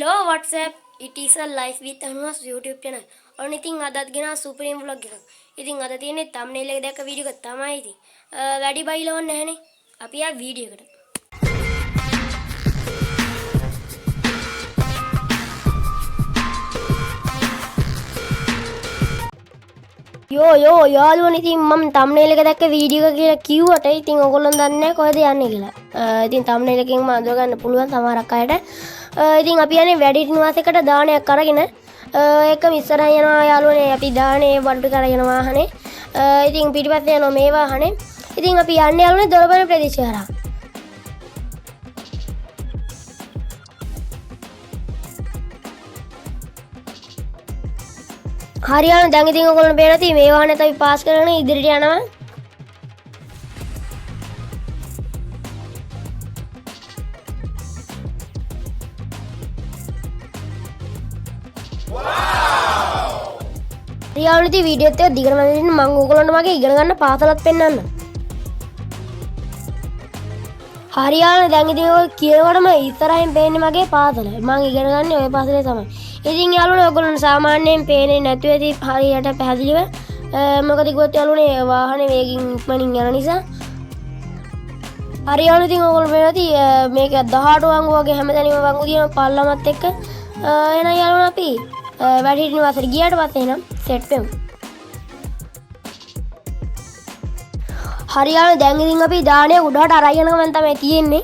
Hello WhatsApp, it is a live with Anu's YouTube channel. ඔන්න ඉතින් අදත් ගෙනා supreme vlog එකක්. ඉතින් අද තියෙන්නේ thumbnail එක දැක්ක වීඩියෝ එක තමයි ඉතින්. වැඩි බයිලා ඕනේ නැහනේ. අපි ආ වීඩියෝ එකට. යෝ යාළුවනේ ඉතින් මම thumbnail එක දැක්ක වීඩියෝ එක කියලා කිව්වට ඉතින් ඔයගොල්ලෝ දන්නේ නැහැ කොහෙද යන්නේ කියලා. ඉතින් thumbnail එකෙන් මම අඳුර ගන්න පුළුවන් සමහරක් අයට. ඉතින් අපි යන්නේ වැඩිහිටි නිවාසයකට දානයක් අරගෙන ඒක ඉස්සරහින් යනවා යාළුවනේ අපි දානේ වඩු කරගෙන යන වාහනේ. ඉතින් පිටිපස්සේ යනවා මේ වාහනේ. ඉතින් අපි යන්නේ යාළුවනේ දොරබන ප්‍රදේශය හරහා. හරියන දැන් ඉතින් ඔයගොල්ලෝ පේන නැති මේ වාහනේත් අපි පාස් කරගෙන ඉදිරියට යනවා. රියල්ටි වීඩියෝ එකත් දිගටම බලන්න මම ඔයගොල්ලන්ට මගේ ඉගෙන ගන්න පාසලත් පෙන්නන්න. හරියන දැන් ඉතින් ඔය කියනකොටම ඉස්සරහින් පේන්නේ මගේ පාසල. මම ඉගෙන ගන්න ඔය පාසලේ තමයි. ඉතින් යාළුවනේ ඔයගොල්ලන්ට සාමාන්‍යයෙන් පේන්නේ නැතුව ඇති හරියට පැහැදිලිව. මොකද කිව්වොත් යාළුවනේ වාහනේ වේගින් ඉක්මනින් යන නිසා. හරියන ඉතින් ඔයගොල්ලෝ පේන ඇති මේක 18 වංගු වගේ හැමදැනම වංගු දින පල්ලමත් එක්ක එහෙනම් යාළුවනේ අපි වැඩිහිටි නිවාසෙට ගියාට පස්සේ නම් සෙට් වෙමු. හරියන දැන් ඉතින් අපි දාණය උඩට අරගෙන යනකම් තමයි තියෙන්නේ.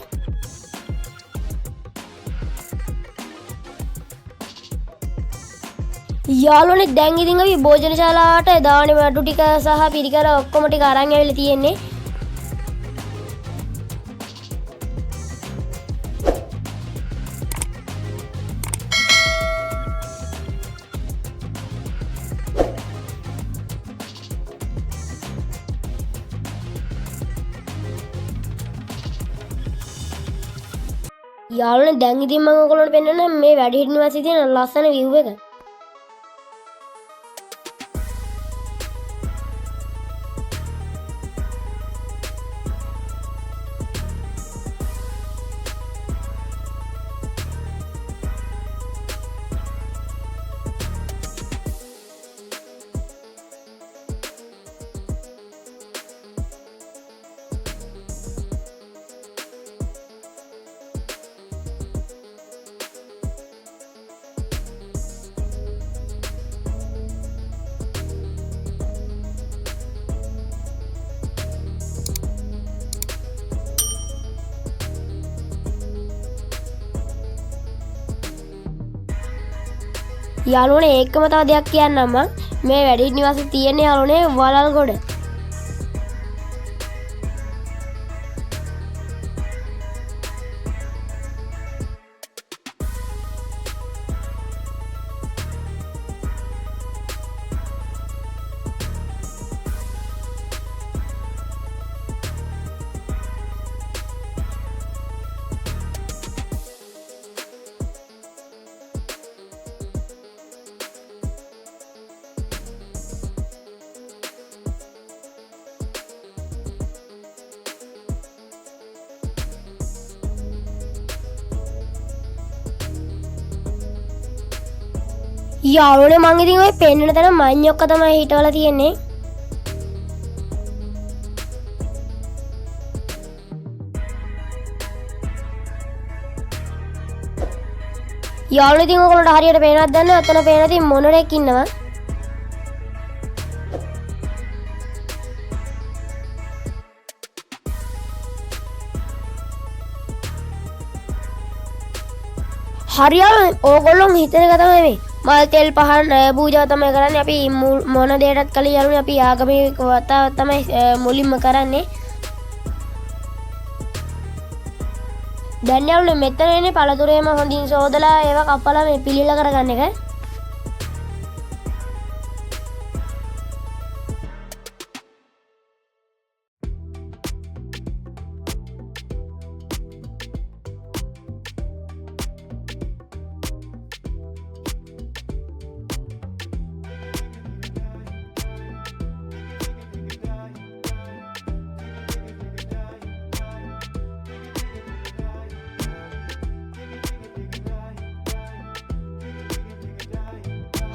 යාළුවනේ දැන් ඉතින් අපි භෝජනශාලාවට දාණය වඩු ටික සහ පිරිකර ඔක්කොම ටික අරන් ඇවිල්ලා තියෙන්නේ. යාළුවනේ දැන් ඉතින් මම ඔයගොල්ලන්ට පෙන්නන්න මේ වැඩිහිටි නිවාසයේ තියෙන ලස්සන view එක. යාළුවනේ ඒකම තව දෙයක් කියන්නම් මම මේ වැඩිහිටි නිවාසයේ තියෙන යාළුවනේ වලල්ගොඩ. යාළුවනේ මං ඉතින් ඔය පෙන්නන තැන මඤ්ඤොක්ක තමයි හිටවලා තියෙන්නේ. යාළුවනේ ඉතින් ඔයගොල්ලන්ට හරියට පේනවද දන්නේ? අතන පේන ඉතින් මොනරෙක් ඉන්නවා. හරියට ඕගොල්ලෝ හිතන එක තමයි මේ මල් තෙල් පහන් පූජාව තමයි කරන්නේ. අපි මොන දෙයකටත් කලින් යාළුවනේ අපි ආගමික වතාව තමයි මුලින්ම කරන්නේ. දැන් යාළුවනේ මෙතන ඉන්නේ පළතුරේම හොඳින් සෝදලා ඒවා කපලා මේ පිළිල කරගන්න එක.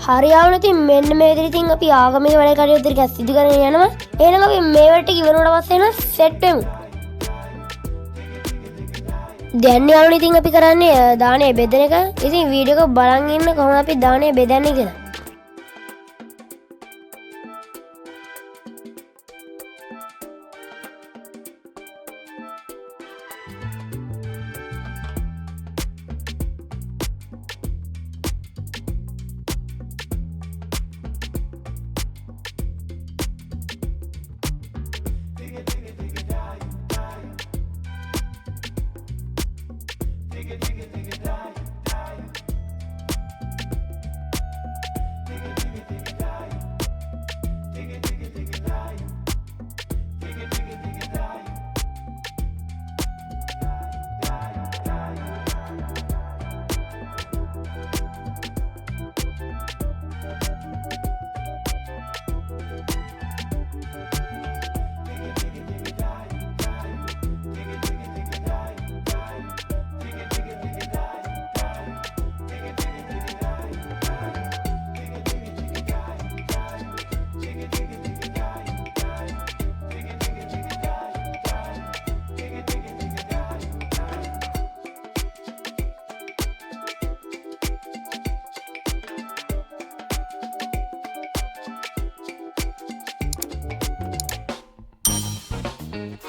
හරියාවන ඉතින් මෙන්න මේ විදිහට ඉතින් අපි ආගමික වැඩ කටයුතු ටික සිදු කරගෙන යනවා. එහෙනම් අපි මේවට ඉවරනට පස්සේ එන සෙට් වෙමු. දැන් යාළුවනේ ඉතින් අපි කරන්නේ දාණය බෙදන එක. ඉතින් වීඩියෝ එක බලන් ඉන්න කොහොමද අපි දාණය බෙදන්නේ කියලා.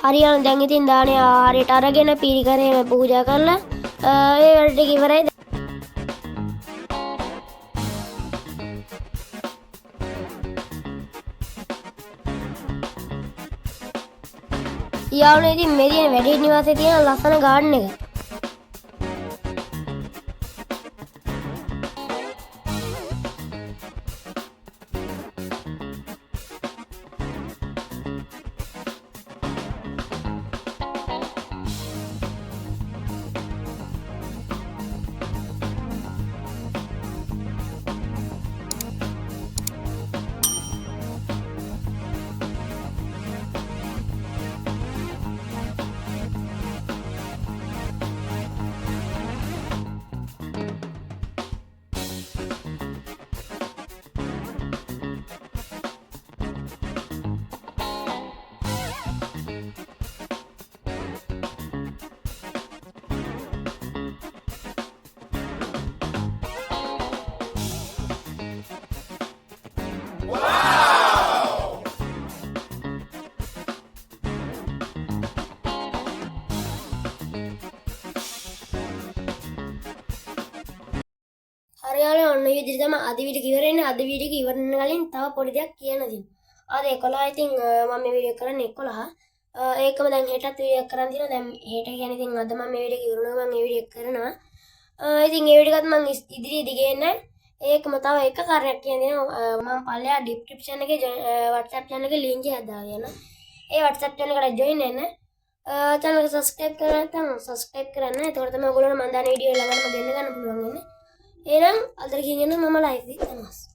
හරියන දැන් ඉතින් දානේ ආහාරයට අරගෙන පිරිකරේම පූජා කරලා ඒ වැඩ ටික ඉවරයි. යාළුවනේ ඉතින් මේ තියෙන වැඩි නිවාසයේ තියෙන ලස්සන ගාඩන් එක. හරියාලේ ඔන්න ඔය විදිහට තමයි අද වීඩියෝ එක ඉවරන්නේ. අද වීඩියෝ එක ඉවරන කලින් තව පොඩි දෙයක් කියන්න තියෙනවා. අද 11 ඉතින් මම මේ වීඩියෝ කරන්නේ 11. ඒකම දැන් හෙටත් වීඩියෝ කරන් තියෙනවා. දැන් හෙට කියන්නේ ඉතින් අද මම මේ වීඩියෝ එක ඉවරනවා මම මේ වීඩියෝ කරනවා. ඉතින් මේ වීඩියෝ එකත් මම ඉදිරියේ දිගේන්නේ. ඒකම තව එක කාරණයක් කියන්නේ මම පල්ලෙහා ඩිස්ක්‍රිප්ෂන් එකේ WhatsApp channel එකේ link එක දාගෙන ඒ WhatsApp channel එකට join වෙන්න. channel එක subscribe කරලා නැත්නම් subscribe කරන්න. එතකොට තමයි ඔයගොල්ලෝ මම දාන වීඩියෝ ළඟටම දෙන්න ගන්න පුළුවන් වෙන්නේ. එහෙනම් අද කියන මම live එක යනවා.